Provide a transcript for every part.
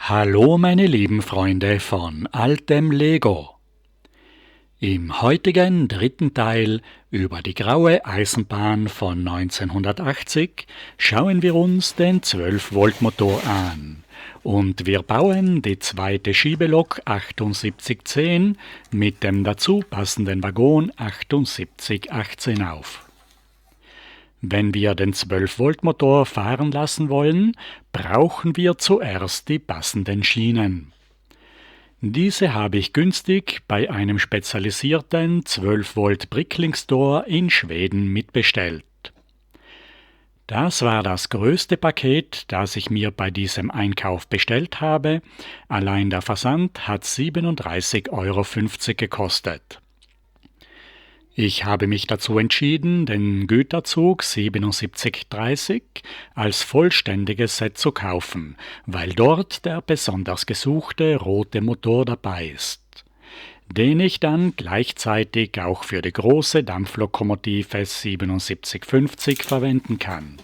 Hallo meine lieben Freunde von altem Lego. Im heutigen dritten Teil über die graue Eisenbahn von 1980 schauen wir uns den 12-Volt-Motor an und wir bauen die zweite Schiebelok 7810 mit dem dazu passenden Waggon 7818 auf. Wenn wir den 12-Volt-Motor fahren lassen wollen, brauchen wir zuerst die passenden Schienen. Diese habe ich günstig bei einem spezialisierten 12-Volt-Bricklink-Store in Schweden mitbestellt. Das war das größte Paket, das ich mir bei diesem Einkauf bestellt habe. Allein der Versand hat 37,50 € gekostet. Ich habe mich dazu entschieden, den Güterzug 7730 als vollständiges Set zu kaufen, weil dort der besonders gesuchte rote Motor dabei ist, den ich dann gleichzeitig auch für die große Dampflokomotive 7750 verwenden kann.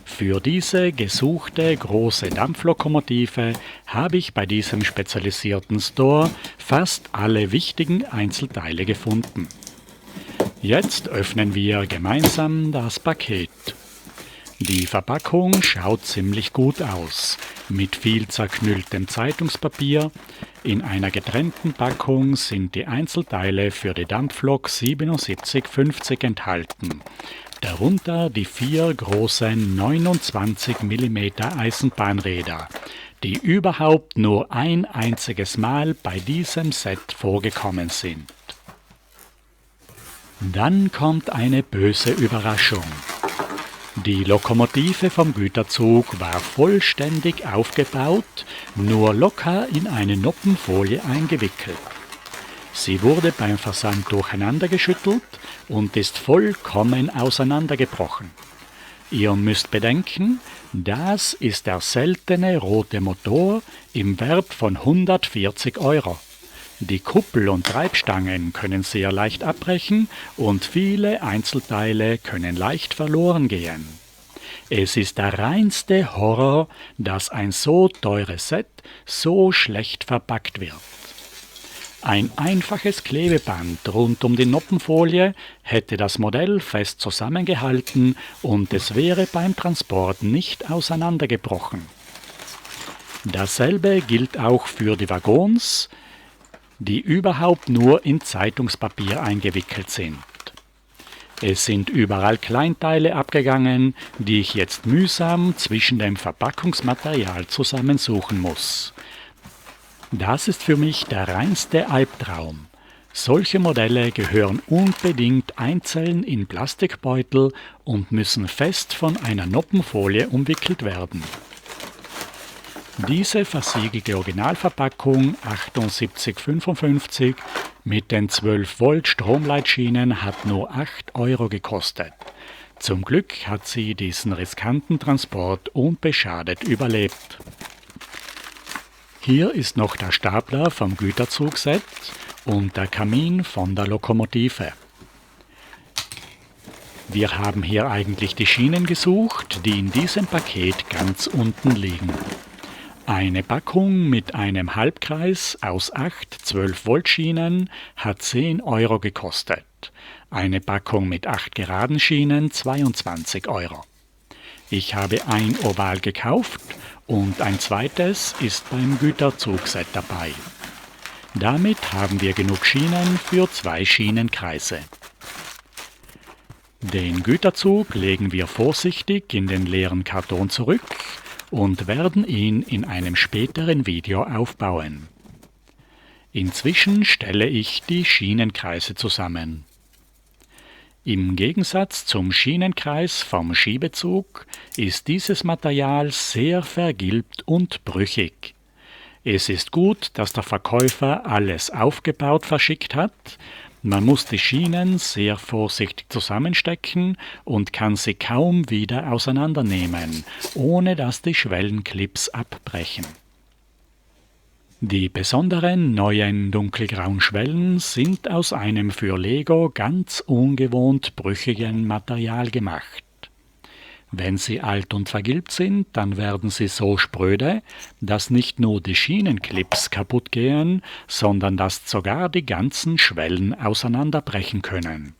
Für diese gesuchte große Dampflokomotive habe ich bei diesem spezialisierten Store fast alle wichtigen Einzelteile gefunden. Jetzt öffnen wir gemeinsam das Paket. Die Verpackung schaut ziemlich gut aus, mit viel zerknülltem Zeitungspapier. In einer getrennten Packung sind die Einzelteile für die Dampflok 7750 enthalten. Darunter die 4 großen 29 mm Eisenbahnräder, die überhaupt nur ein einziges Mal bei diesem Set vorgekommen sind. Dann kommt eine böse Überraschung. Die Lokomotive vom Güterzug war vollständig aufgebaut, nur locker in eine Noppenfolie eingewickelt. Sie wurde beim Versand durcheinandergeschüttelt und ist vollkommen auseinandergebrochen. Ihr müsst bedenken, das ist der seltene rote Motor im Wert von 140 €. Die Kuppel und Treibstangen können sehr leicht abbrechen und viele Einzelteile können leicht verloren gehen. Es ist der reinste Horror, dass ein so teures Set so schlecht verpackt wird. Ein einfaches Klebeband rund um die Noppenfolie hätte das Modell fest zusammengehalten und es wäre beim Transport nicht auseinandergebrochen. Dasselbe gilt auch für die Waggons, die überhaupt nur in Zeitungspapier eingewickelt sind. Es sind überall Kleinteile abgegangen, die ich jetzt mühsam zwischen dem Verpackungsmaterial zusammensuchen muss. Das ist für mich der reinste Albtraum. Solche Modelle gehören unbedingt einzeln in Plastikbeutel und müssen fest von einer Noppenfolie umwickelt werden. Diese versiegelte Originalverpackung 7855 mit den 12-Volt Stromleitschienen hat nur 8 € gekostet. Zum Glück hat sie diesen riskanten Transport unbeschadet überlebt. Hier ist noch der Stapler vom Güterzugset und der Kamin von der Lokomotive. Wir haben hier eigentlich die Schienen gesucht, die in diesem Paket ganz unten liegen. Eine Packung mit einem Halbkreis aus 8 12-Volt-Schienen hat 10 € gekostet. Eine Packung mit 8 geraden Schienen 22 €. Ich habe ein Oval gekauft und ein zweites ist beim Güterzugset dabei. Damit haben wir genug Schienen für 2 Schienenkreise. Den Güterzug legen wir vorsichtig in den leeren Karton zurück und werden ihn in einem späteren Video aufbauen. Inzwischen stelle ich die Schienenkreise zusammen. Im Gegensatz zum Schienenkreis vom Schiebezug ist dieses Material sehr vergilbt und brüchig. Es ist gut, dass der Verkäufer alles aufgebaut verschickt hat. Man muss die Schienen sehr vorsichtig zusammenstecken und kann sie kaum wieder auseinandernehmen, ohne dass die Schwellenclips abbrechen. Die besonderen neuen dunkelgrauen Schwellen sind aus einem für Lego ganz ungewohnt brüchigen Material gemacht. Wenn sie alt und vergilbt sind, dann werden sie so spröde, dass nicht nur die Schienenclips kaputt gehen, sondern dass sogar die ganzen Schwellen auseinanderbrechen können.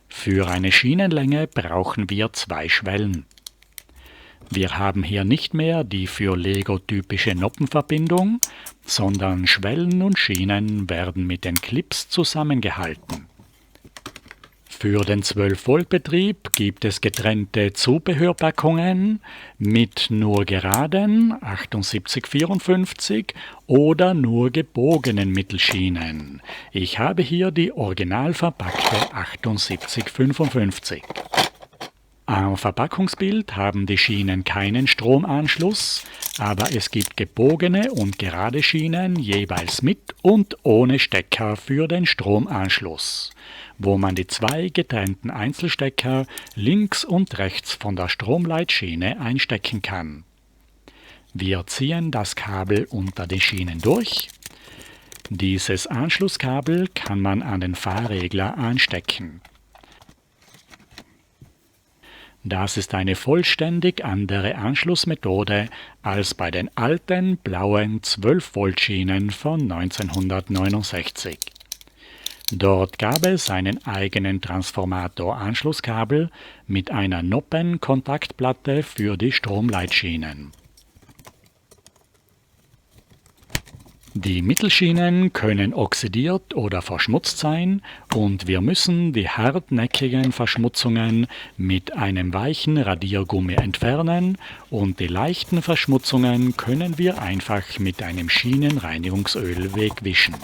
Für eine Schienenlänge brauchen wir 2 Schwellen. Wir haben hier nicht mehr die für Lego typische Noppenverbindung, sondern Schwellen und Schienen werden mit den Clips zusammengehalten. Für den 12-Volt-Betrieb gibt es getrennte Zubehörpackungen mit nur geraden 7854 oder nur gebogenen Mittelschienen. Ich habe hier die original verpackte 7855. Am Verpackungsbild haben die Schienen keinen Stromanschluss, aber es gibt gebogene und gerade Schienen jeweils mit und ohne Stecker für den Stromanschluss, wo man die 2 getrennten Einzelstecker links und rechts von der Stromleitschiene einstecken kann. Wir ziehen das Kabel unter die Schienen durch. Dieses Anschlusskabel kann man an den Fahrregler anstecken. Das ist eine vollständig andere Anschlussmethode als bei den alten blauen 12-Volt-Schienen von 1969. Dort gab es einen eigenen Transformator-Anschlusskabel mit einer Noppen-Kontaktplatte für die Stromleitschienen. Die Mittelschienen können oxidiert oder verschmutzt sein und wir müssen die hartnäckigen Verschmutzungen mit einem weichen Radiergummi entfernen und die leichten Verschmutzungen können wir einfach mit einem Schienenreinigungsöl wegwischen.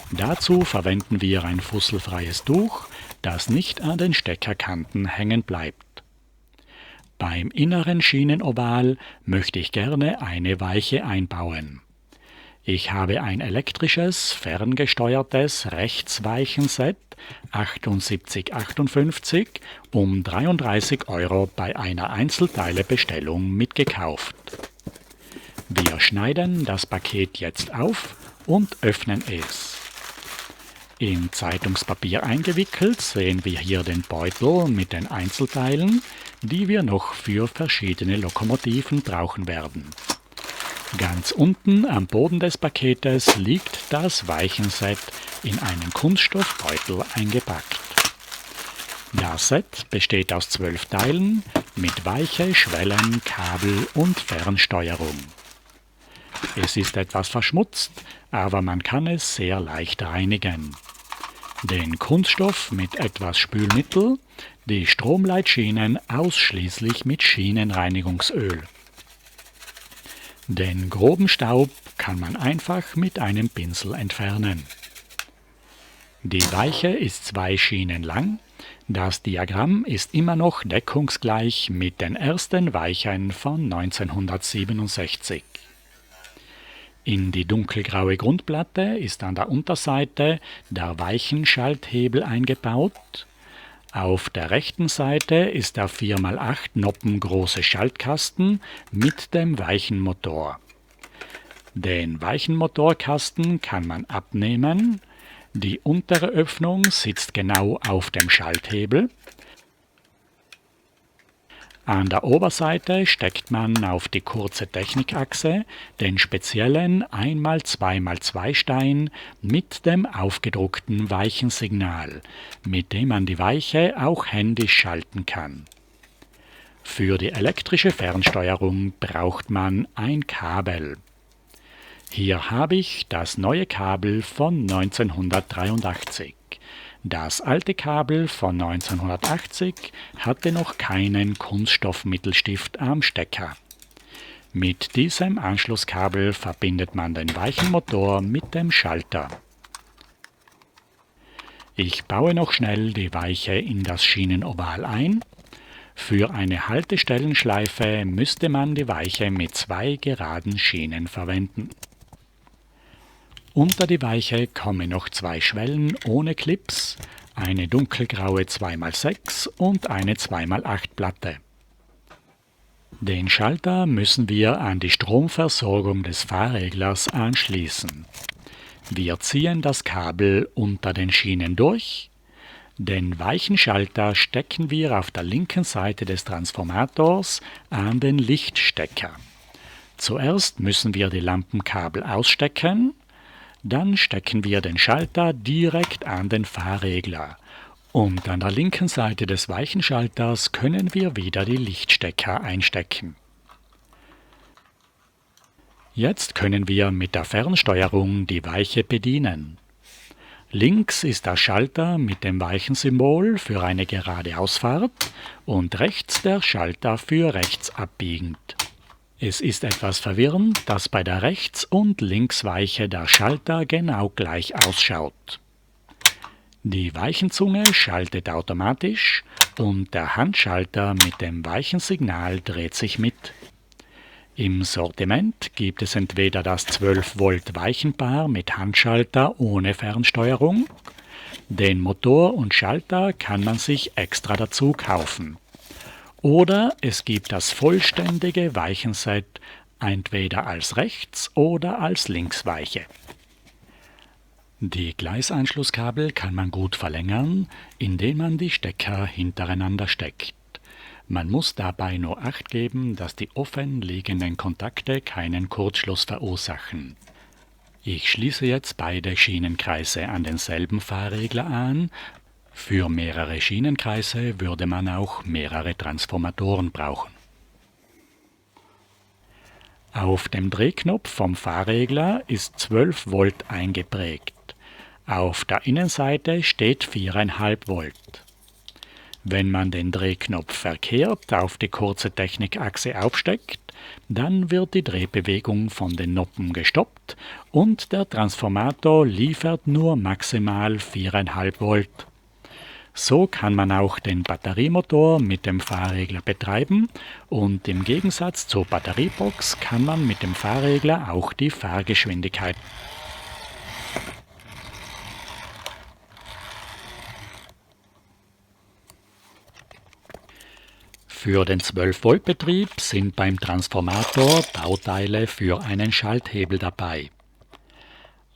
Dazu verwenden wir ein fusselfreies Tuch, das nicht an den Steckerkanten hängen bleibt. Beim inneren Schienenoval möchte ich gerne eine Weiche einbauen. Ich habe ein elektrisches, ferngesteuertes Rechtsweichenset 7858 um 33 € bei einer Einzelteilebestellung mitgekauft. Wir schneiden das Paket jetzt auf und öffnen es. In Zeitungspapier eingewickelt sehen wir hier den Beutel mit den Einzelteilen, die wir noch für verschiedene Lokomotiven brauchen werden. Ganz unten am Boden des Paketes liegt das Weichenset in einen Kunststoffbeutel eingepackt. Das Set besteht aus 12 Teilen mit Weiche, Schwellen, Kabel und Fernsteuerung. Es ist etwas verschmutzt, aber man kann es sehr leicht reinigen. Den Kunststoff mit etwas Spülmittel, die Stromleitschienen ausschließlich mit Schienenreinigungsöl. Den groben Staub kann man einfach mit einem Pinsel entfernen. Die Weiche ist 2 Schienen lang. Das Diagramm ist immer noch deckungsgleich mit den ersten Weichen von 1967. In die dunkelgraue Grundplatte ist an der Unterseite der Weichenschalthebel eingebaut. Auf der rechten Seite ist der 4x8 Noppen große Schaltkasten mit dem Weichenmotor. Den Weichenmotorkasten kann man abnehmen. Die untere Öffnung sitzt genau auf dem Schalthebel. An der Oberseite steckt man auf die kurze Technikachse den speziellen 1x2x2 Stein mit dem aufgedruckten Weichensignal, mit dem man die Weiche auch händisch schalten kann. Für die elektrische Fernsteuerung braucht man ein Kabel. Hier habe ich das neue Kabel von 1983. Das alte Kabel von 1980 hatte noch keinen Kunststoffmittelstift am Stecker. Mit diesem Anschlusskabel verbindet man den Weichenmotor mit dem Schalter. Ich baue noch schnell die Weiche in das Schienenoval ein. Für eine Haltestellenschleife müsste man die Weiche mit 2 geraden Schienen verwenden. Unter die Weiche kommen noch 2 Schwellen ohne Clips, eine dunkelgraue 2x6 und eine 2x8 Platte. Den Schalter müssen wir an die Stromversorgung des Fahrreglers anschließen. Wir ziehen das Kabel unter den Schienen durch. Den weichen Schalter stecken wir auf der linken Seite des Transformators an den Lichtstecker. Zuerst müssen wir die Lampenkabel ausstecken, dann stecken wir den Schalter direkt an den Fahrregler. Und an der linken Seite des weichen Schalters können wir wieder die Lichtstecker einstecken. Jetzt können wir mit der Fernsteuerung die Weiche bedienen. Links ist der Schalter mit dem Weichensymbol für eine gerade Ausfahrt und rechts der Schalter für rechts abbiegend. Es ist etwas verwirrend, dass bei der Rechts- und Linksweiche der Schalter genau gleich ausschaut. Die Weichenzunge schaltet automatisch und der Handschalter mit dem Weichensignal dreht sich mit. Im Sortiment gibt es entweder das 12 Volt Weichenpaar mit Handschalter ohne Fernsteuerung. Den Motor und Schalter kann man sich extra dazu kaufen. Oder es gibt das vollständige Weichenset entweder als Rechts- oder als Linksweiche. Die Gleisanschlusskabel kann man gut verlängern, indem man die Stecker hintereinander steckt. Man muss dabei nur Acht geben, dass die offen liegenden Kontakte keinen Kurzschluss verursachen. Ich schließe jetzt beide Schienenkreise an denselben Fahrregler an. Für mehrere Schienenkreise würde man auch mehrere Transformatoren brauchen. Auf dem Drehknopf vom Fahrregler ist 12 Volt eingeprägt. Auf der Innenseite steht 4,5 Volt. Wenn man den Drehknopf verkehrt auf die kurze Technikachse aufsteckt, dann wird die Drehbewegung von den Noppen gestoppt und der Transformator liefert nur maximal 4,5 Volt. So kann man auch den Batteriemotor mit dem Fahrregler betreiben und im Gegensatz zur Batteriebox kann man mit dem Fahrregler auch die Fahrgeschwindigkeit. Für den 12-Volt-Betrieb sind beim Transformator Bauteile für einen Schalthebel dabei.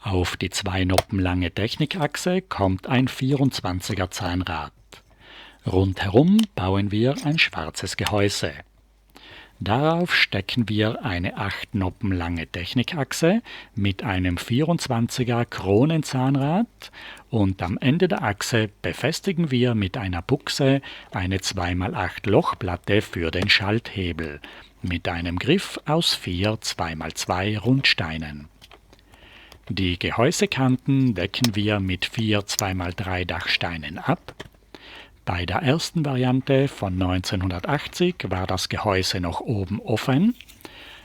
Auf die 2 Noppen lange Technikachse kommt ein 24er Zahnrad. Rundherum bauen wir ein schwarzes Gehäuse. Darauf stecken wir eine 8 Noppen lange Technikachse mit einem 24er Kronenzahnrad und am Ende der Achse befestigen wir mit einer Buchse eine 2x8 Lochplatte für den Schalthebel mit einem Griff aus 4 2x2 Rundsteinen. Die Gehäusekanten decken wir mit 4 2x3 Dachsteinen ab. Bei der ersten Variante von 1980 war das Gehäuse noch oben offen.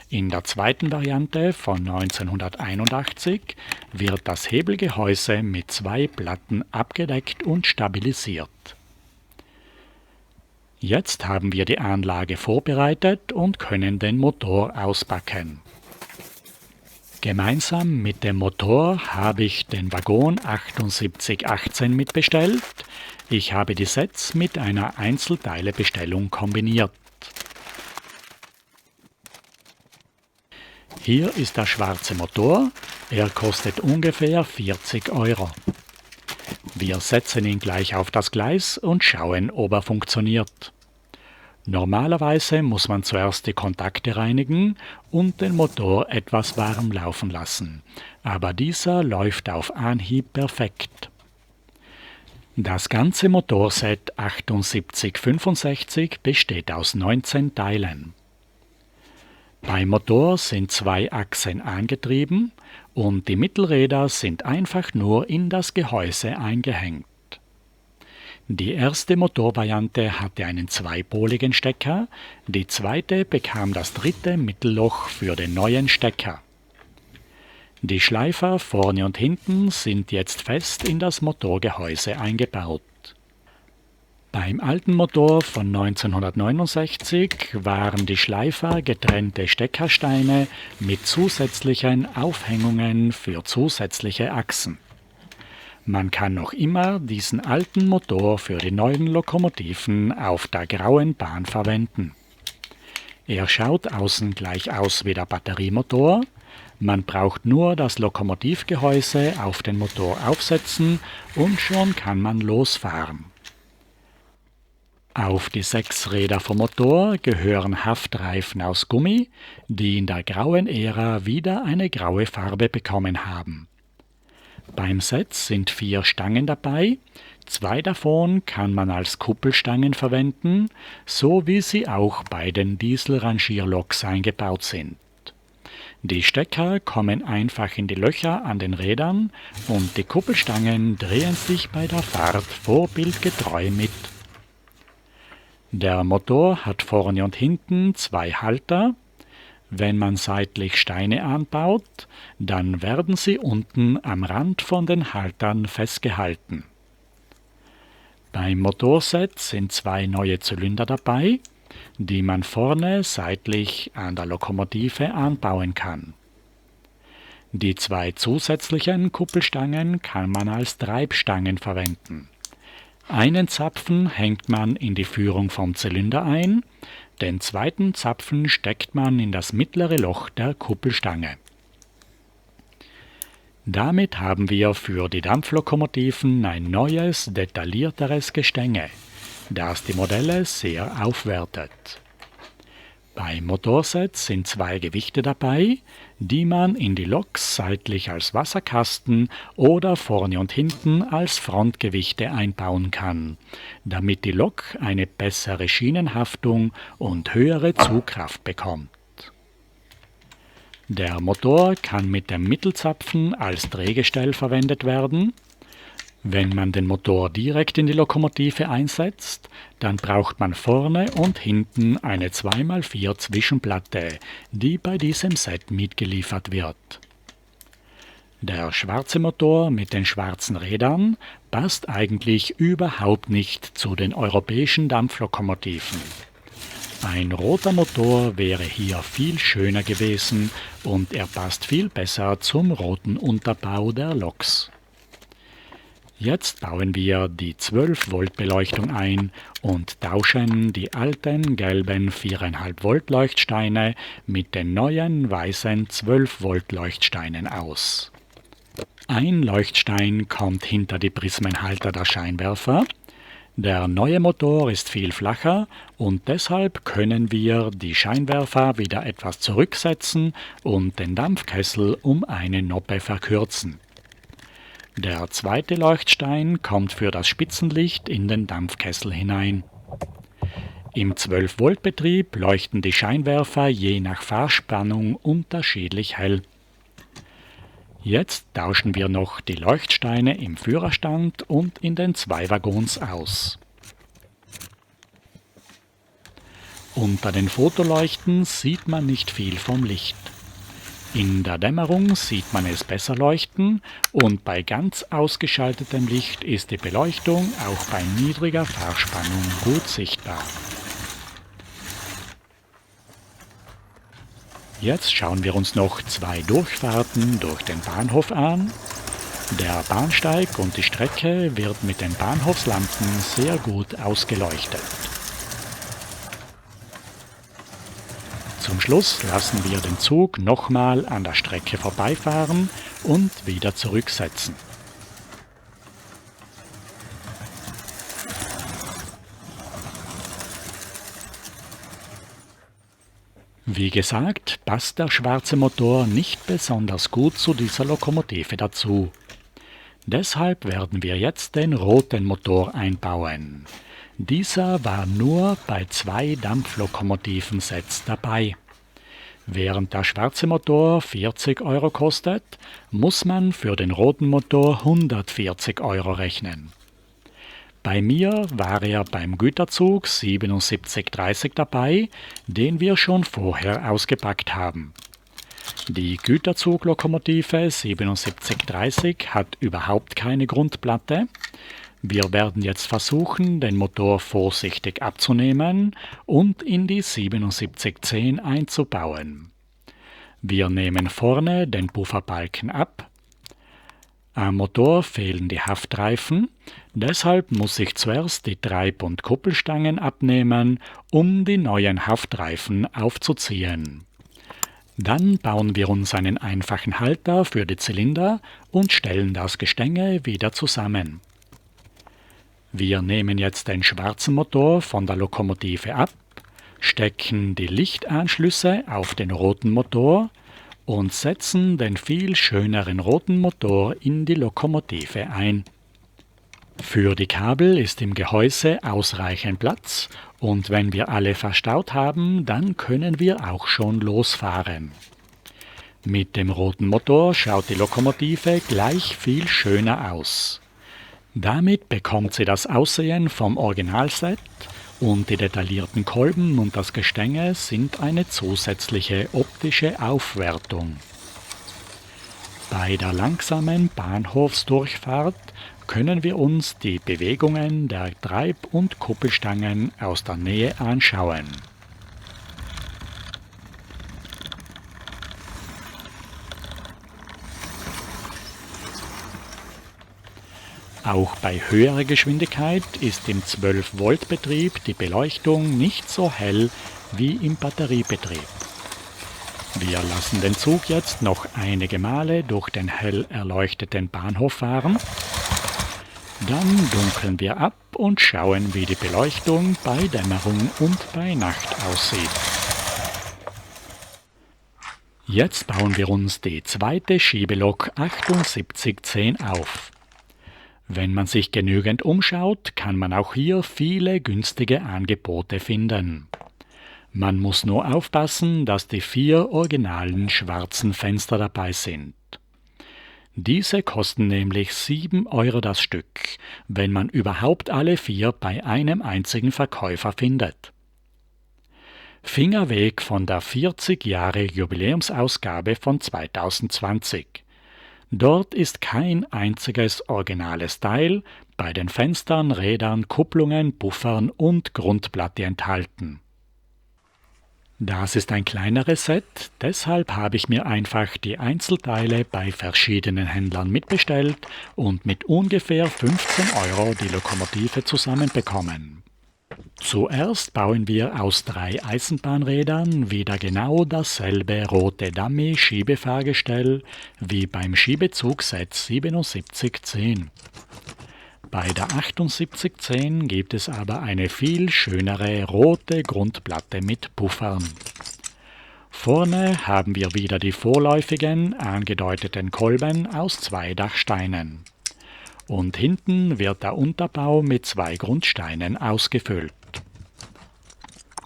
In der zweiten Variante von 1981 wird das Hebelgehäuse mit 2 Platten abgedeckt und stabilisiert. Jetzt haben wir die Anlage vorbereitet und können den Motor auspacken. Gemeinsam mit dem Motor habe ich den Waggon 7818 mitbestellt. Ich habe die Sets mit einer Einzelteilebestellung kombiniert. Hier ist der schwarze Motor, er kostet ungefähr 40 €. Wir setzen ihn gleich auf das Gleis und schauen, ob er funktioniert. Normalerweise muss man zuerst die Kontakte reinigen und den Motor etwas warm laufen lassen, aber dieser läuft auf Anhieb perfekt. Das ganze Motorset 7865 besteht aus 19 Teilen. Beim Motor sind 2 Achsen angetrieben und die Mittelräder sind einfach nur in das Gehäuse eingehängt. Die erste Motorvariante hatte einen zweipoligen Stecker, die zweite bekam das dritte Mittelloch für den neuen Stecker. Die Schleifer vorne und hinten sind jetzt fest in das Motorgehäuse eingebaut. Beim alten Motor von 1969 waren die Schleifer getrennte Steckersteine mit zusätzlichen Aufhängungen für zusätzliche Achsen. Man kann noch immer diesen alten Motor für die neuen Lokomotiven auf der grauen Bahn verwenden. Er schaut außen gleich aus wie der Batteriemotor. Man braucht nur das Lokomotivgehäuse auf den Motor aufsetzen und schon kann man losfahren. Auf die 6 Räder vom Motor gehören Haftreifen aus Gummi, die in der grauen Ära wieder eine graue Farbe bekommen haben. Beim Set sind 4 Stangen dabei, 2 davon kann man als Kuppelstangen verwenden, so wie sie auch bei den Dieselrangierloks eingebaut sind. Die Stecker kommen einfach in die Löcher an den Rädern und die Kuppelstangen drehen sich bei der Fahrt vorbildgetreu mit. Der Motor hat vorne und hinten 2 Halter. Wenn man seitlich Steine anbaut, dann werden sie unten am Rand von den Haltern festgehalten. Beim Motorset sind 2 neue Zylinder dabei, die man vorne seitlich an der Lokomotive anbauen kann. Die 2 zusätzlichen Kuppelstangen kann man als Treibstangen verwenden. Einen Zapfen hängt man in die Führung vom Zylinder ein, den zweiten Zapfen steckt man in das mittlere Loch der Kuppelstange. Damit haben wir für die Dampflokomotiven ein neues, detaillierteres Gestänge, das die Modelle sehr aufwertet. Beim Motorset sind 2 Gewichte dabei, die man in die Loks seitlich als Wasserkasten oder vorne und hinten als Frontgewichte einbauen kann, damit die Lok eine bessere Schienenhaftung und höhere Zugkraft bekommt. Der Motor kann mit dem Mittelzapfen als Drehgestell verwendet werden. Wenn man den Motor direkt in die Lokomotive einsetzt, dann braucht man vorne und hinten eine 2x4 Zwischenplatte, die bei diesem Set mitgeliefert wird. Der schwarze Motor mit den schwarzen Rädern passt eigentlich überhaupt nicht zu den europäischen Dampflokomotiven. Ein roter Motor wäre hier viel schöner gewesen und er passt viel besser zum roten Unterbau der Loks. Jetzt bauen wir die 12 Volt Beleuchtung ein und tauschen die alten gelben 4,5 Volt Leuchtsteine mit den neuen weißen 12 Volt Leuchtsteinen aus. Ein Leuchtstein kommt hinter die Prismenhalter der Scheinwerfer. Der neue Motor ist viel flacher und deshalb können wir die Scheinwerfer wieder etwas zurücksetzen und den Dampfkessel um eine Noppe verkürzen. Der zweite Leuchtstein kommt für das Spitzenlicht in den Dampfkessel hinein. Im 12-Volt-Betrieb leuchten die Scheinwerfer je nach Fahrspannung unterschiedlich hell. Jetzt tauschen wir noch die Leuchtsteine im Führerstand und in den 2 Waggons aus. Unter den Fotoleuchten sieht man nicht viel vom Licht. In der Dämmerung sieht man es besser leuchten und bei ganz ausgeschaltetem Licht ist die Beleuchtung auch bei niedriger Fahrspannung gut sichtbar. Jetzt schauen wir uns noch 2 Durchfahrten durch den Bahnhof an. Der Bahnsteig und die Strecke wird mit den Bahnhofslampen sehr gut ausgeleuchtet. Zum Schluss lassen wir den Zug nochmal an der Strecke vorbeifahren und wieder zurücksetzen. Wie gesagt, passt der schwarze Motor nicht besonders gut zu dieser Lokomotive dazu. Deshalb werden wir jetzt den roten Motor einbauen. Dieser war nur bei 2 Dampflokomotivensets dabei. Während der schwarze Motor 40 € kostet, muss man für den roten Motor 140 € rechnen. Bei mir war er beim Güterzug 7730 dabei, den wir schon vorher ausgepackt haben. Die Güterzuglokomotive 7730 hat überhaupt keine Grundplatte. Wir werden jetzt versuchen, den Motor vorsichtig abzunehmen und in die 7710 einzubauen. Wir nehmen vorne den Pufferbalken ab. Am Motor fehlen die Haftreifen, deshalb muss ich zuerst die Treib- und Kuppelstangen abnehmen, um die neuen Haftreifen aufzuziehen. Dann bauen wir uns einen einfachen Halter für die Zylinder und stellen das Gestänge wieder zusammen. Wir nehmen jetzt den schwarzen Motor von der Lokomotive ab, stecken die Lichtanschlüsse auf den roten Motor und setzen den viel schöneren roten Motor in die Lokomotive ein. Für die Kabel ist im Gehäuse ausreichend Platz und wenn wir alle verstaut haben, dann können wir auch schon losfahren. Mit dem roten Motor schaut die Lokomotive gleich viel schöner aus. Damit bekommt sie das Aussehen vom Originalset und die detaillierten Kolben und das Gestänge sind eine zusätzliche optische Aufwertung. Bei der langsamen Bahnhofsdurchfahrt können wir uns die Bewegungen der Treib- und Kuppelstangen aus der Nähe anschauen. Auch bei höherer Geschwindigkeit ist im 12-Volt-Betrieb die Beleuchtung nicht so hell wie im Batteriebetrieb. Wir lassen den Zug jetzt noch einige Male durch den hell erleuchteten Bahnhof fahren. Dann dunkeln wir ab und schauen, wie die Beleuchtung bei Dämmerung und bei Nacht aussieht. Jetzt bauen wir uns die zweite Schiebelok 7810 auf. Wenn man sich genügend umschaut, kann man auch hier viele günstige Angebote finden. Man muss nur aufpassen, dass die 4 originalen schwarzen Fenster dabei sind. Diese kosten nämlich 7 € das Stück, wenn man überhaupt alle 4 bei einem einzigen Verkäufer findet. Finger weg von der 40 Jahre Jubiläumsausgabe von 2020. Dort ist kein einziges originales Teil bei den Fenstern, Rädern, Kupplungen, Puffern und Grundplatte enthalten. Das ist ein kleineres Set, deshalb habe ich mir einfach die Einzelteile bei verschiedenen Händlern mitbestellt und mit ungefähr 15 € die Lokomotive zusammenbekommen. Zuerst bauen wir aus 3 Eisenbahnrädern wieder genau dasselbe rote Dummy-Schiebefahrgestell wie beim Schiebezugset 7710. Bei der 7810 gibt es aber eine viel schönere rote Grundplatte mit Puffern. Vorne haben wir wieder die vorläufigen angedeuteten Kolben aus 2 Dachsteinen. Und hinten wird der Unterbau mit 2 Grundsteinen ausgefüllt.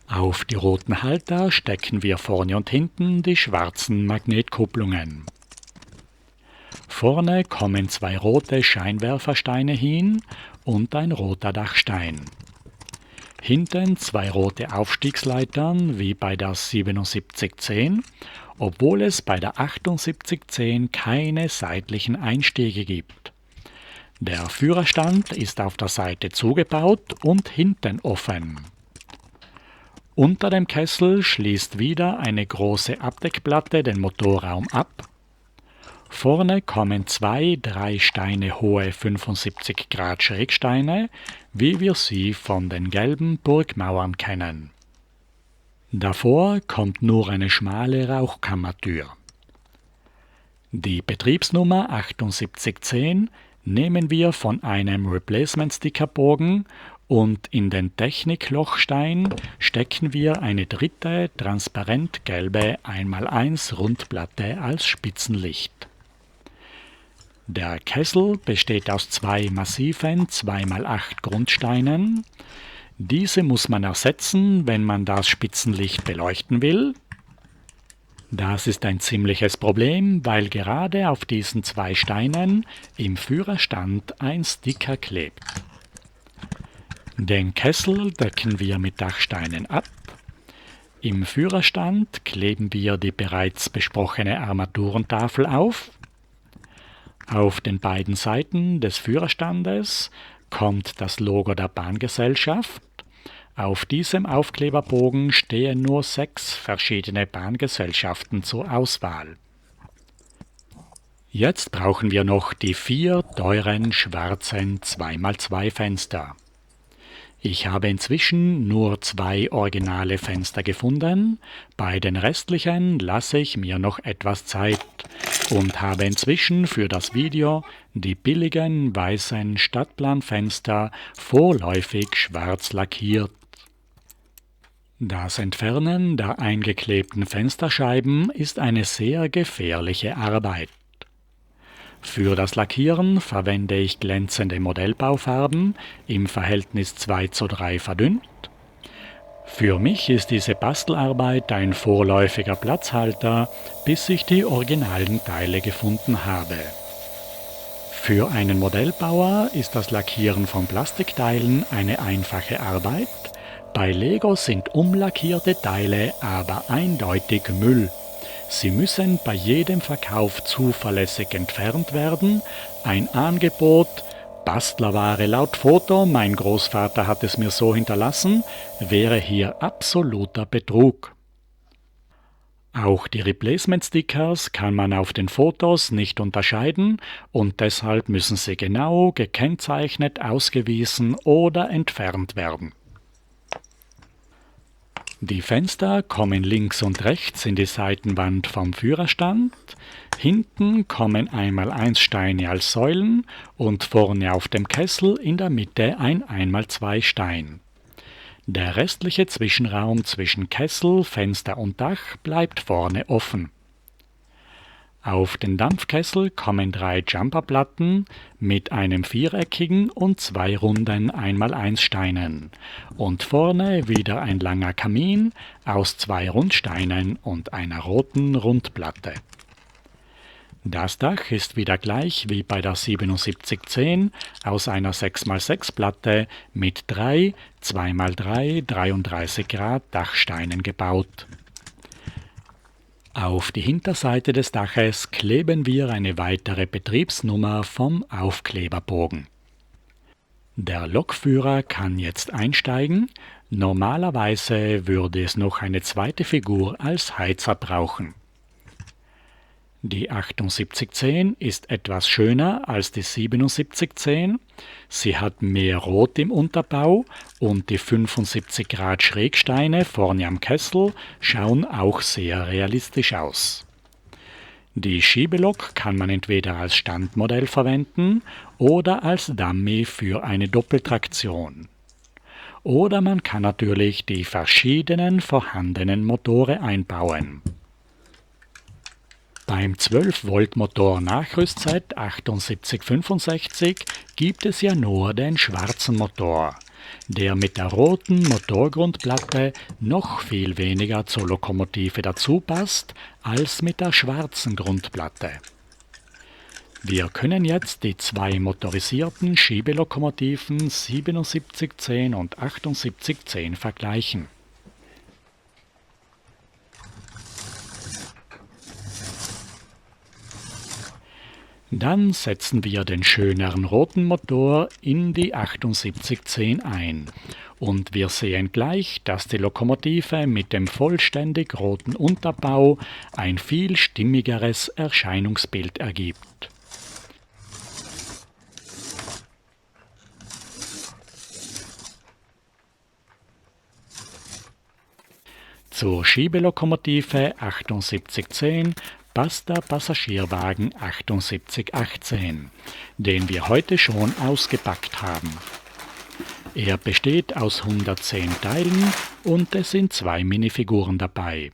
Auf die roten Halter stecken wir vorne und hinten die schwarzen Magnetkupplungen. Vorne kommen 2 rote Scheinwerfersteine hin und ein roter Dachstein. Hinten 2 rote Aufstiegsleitern wie bei der 7710, obwohl es bei der 7810 keine seitlichen Einstiege gibt. Der Führerstand ist auf der Seite zugebaut und hinten offen. Unter dem Kessel schließt wieder eine große Abdeckplatte den Motorraum ab. Vorne kommen 2 3 Steine hohe 75 Grad Schrägsteine, wie wir sie von den gelben Burgmauern kennen. Davor kommt nur eine schmale Rauchkammertür. Die Betriebsnummer 7810 nehmen wir von einem Replacement-Stickerbogen und in den Techniklochstein stecken wir eine dritte transparent gelbe 1x1 Rundplatte als Spitzenlicht. Der Kessel besteht aus 2 massiven 2x8 Grundsteinen. Diese muss man ersetzen, wenn man das Spitzenlicht beleuchten will. Das ist ein ziemliches Problem, weil gerade auf diesen 2 Steinen im Führerstand ein Sticker klebt. Den Kessel decken wir mit Dachsteinen ab. Im Führerstand kleben wir die bereits besprochene Armaturentafel auf. Auf den beiden Seiten des Führerstandes kommt das Logo der Bahngesellschaft. Auf diesem Aufkleberbogen stehen nur 6 verschiedene Bahngesellschaften zur Auswahl. Jetzt brauchen wir noch die 4 teuren schwarzen 2x2 Fenster. Ich habe inzwischen nur 2 originale Fenster gefunden, bei den restlichen lasse ich mir noch etwas Zeit, und habe inzwischen für das Video die billigen weißen Stadtplanfenster vorläufig schwarz lackiert. Das Entfernen der eingeklebten Fensterscheiben ist eine sehr gefährliche Arbeit. Für das Lackieren verwende ich glänzende Modellbaufarben im Verhältnis 2:3 verdünnt. Für mich ist diese Bastelarbeit ein vorläufiger Platzhalter, bis ich die originalen Teile gefunden habe. Für einen Modellbauer ist das Lackieren von Plastikteilen eine einfache Arbeit. Bei Lego sind umlackierte Teile aber eindeutig Müll. Sie müssen bei jedem Verkauf zuverlässig entfernt werden. Ein Angebot, Bastlerware laut Foto, mein Großvater hat es mir so hinterlassen, wäre hier absoluter Betrug. Auch die Replacement-Stickers kann man auf den Fotos nicht unterscheiden und deshalb müssen sie genau gekennzeichnet, ausgewiesen oder entfernt werden. Die Fenster kommen links und rechts in die Seitenwand vom Führerstand, hinten kommen 1x1 Steine als Säulen und vorne auf dem Kessel in der Mitte ein 1x2 Stein. Der restliche Zwischenraum zwischen Kessel, Fenster und Dach bleibt vorne offen. Auf den Dampfkessel kommen 3 Jumperplatten mit einem viereckigen und 2 runden 1x1 Steinen und vorne wieder ein langer Kamin aus 2 Rundsteinen und einer roten Rundplatte. Das Dach ist wieder gleich wie bei der 7710 aus einer 6x6 Platte mit 3 2x3 33 Grad Dachsteinen gebaut. Auf die Hinterseite des Daches kleben wir eine weitere Betriebsnummer vom Aufkleberbogen. Der Lokführer kann jetzt einsteigen. Normalerweise würde es noch eine zweite Figur als Heizer brauchen. Die 7810 ist etwas schöner als die 7710. Sie hat mehr Rot im Unterbau und die 75 Grad Schrägsteine vorne am Kessel schauen auch sehr realistisch aus. Die Schiebelok kann man entweder als Standmodell verwenden oder als Dummy für eine Doppeltraktion. Oder man kann natürlich die verschiedenen vorhandenen Motore einbauen. Beim 12-Volt-Motor Nachrüstzeit 7865 gibt es ja nur den schwarzen Motor, der mit der roten Motorgrundplatte noch viel weniger zur Lokomotive dazu passt als mit der schwarzen Grundplatte. Wir können jetzt die 2 motorisierten Schiebelokomotiven 7710 und 7810 vergleichen. Dann setzen wir den schöneren roten Motor in die 7810 ein und wir sehen gleich, dass die Lokomotive mit dem vollständig roten Unterbau ein viel stimmigeres Erscheinungsbild ergibt. Zur Schiebelokomotive 7810 passt der Passagierwagen 7818, den wir heute schon ausgepackt haben. Er besteht aus 110 Teilen und es sind 2 Minifiguren dabei.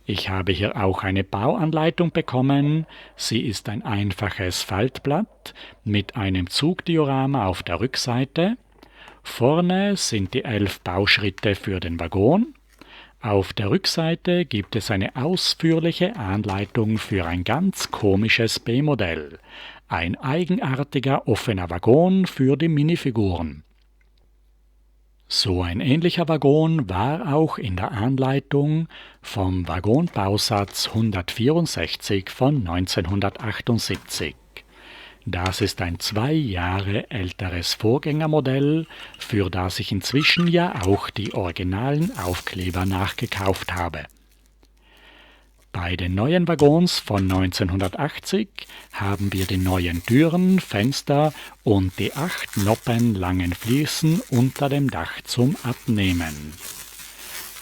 Ich habe hier auch eine Bauanleitung bekommen. Sie ist ein einfaches Faltblatt mit einem Zugdiorama auf der Rückseite. Vorne sind die 11 Bauschritte für den Waggon. Auf der Rückseite gibt es eine ausführliche Anleitung für ein ganz komisches B-Modell, ein eigenartiger offener Waggon für die Minifiguren. So ein ähnlicher Waggon war auch in der Anleitung vom Waggonbausatz 164 von 1978. Das ist ein 2 Jahre älteres Vorgängermodell, für das ich inzwischen ja auch die originalen Aufkleber nachgekauft habe. Bei den neuen Waggons von 1980 haben wir die neuen Türen, Fenster und die 8 Noppen langen Fliesen unter dem Dach zum Abnehmen.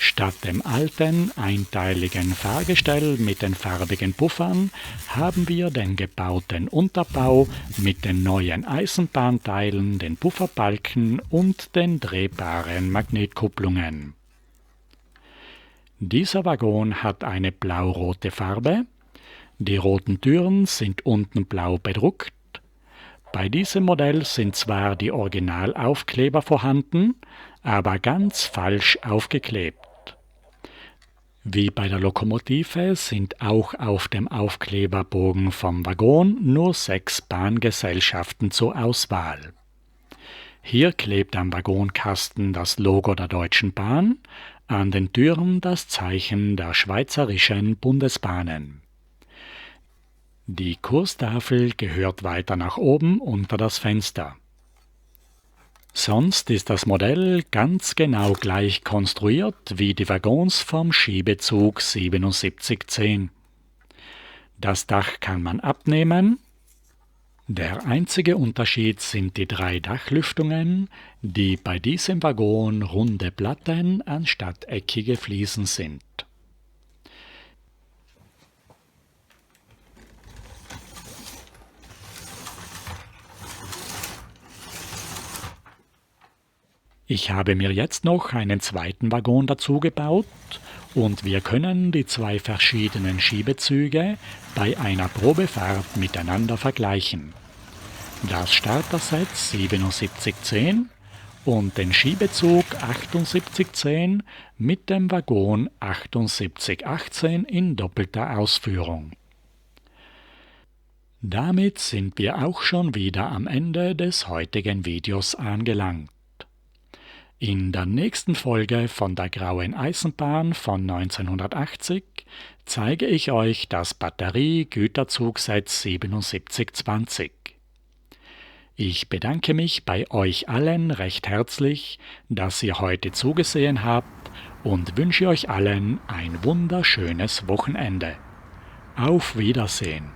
Statt dem alten, einteiligen Fahrgestell mit den farbigen Puffern haben wir den gebauten Unterbau mit den neuen Eisenbahnteilen, den Pufferbalken und den drehbaren Magnetkupplungen. Dieser Waggon hat eine blau-rote Farbe. Die roten Türen sind unten blau bedruckt. Bei diesem Modell sind zwar die Originalaufkleber vorhanden, aber ganz falsch aufgeklebt. Wie bei der Lokomotive sind auch auf dem Aufkleberbogen vom Waggon nur 6 Bahngesellschaften zur Auswahl. Hier klebt am Waggonkasten das Logo der Deutschen Bahn, an den Türen das Zeichen der Schweizerischen Bundesbahnen. Die Kurstafel gehört weiter nach oben unter das Fenster. Sonst ist das Modell ganz genau gleich konstruiert wie die Waggons vom Schiebezug 7710. Das Dach kann man abnehmen. Der einzige Unterschied sind die 3 Dachlüftungen, die bei diesem Waggon runde Platten anstatt eckige Fliesen sind. Ich habe mir jetzt noch einen zweiten Waggon dazu gebaut und wir können die 2 verschiedenen Schiebezüge bei einer Probefahrt miteinander vergleichen. Das Starterset 7710 und den Schiebezug 7810 mit dem Waggon 7818 in doppelter Ausführung. Damit sind wir auch schon wieder am Ende des heutigen Videos angelangt. In der nächsten Folge von der Grauen Eisenbahn von 1980 zeige ich euch das Batterie-Güterzugset 7720. Ich bedanke mich bei euch allen recht herzlich, dass ihr heute zugesehen habt und wünsche euch allen ein wunderschönes Wochenende. Auf Wiedersehen!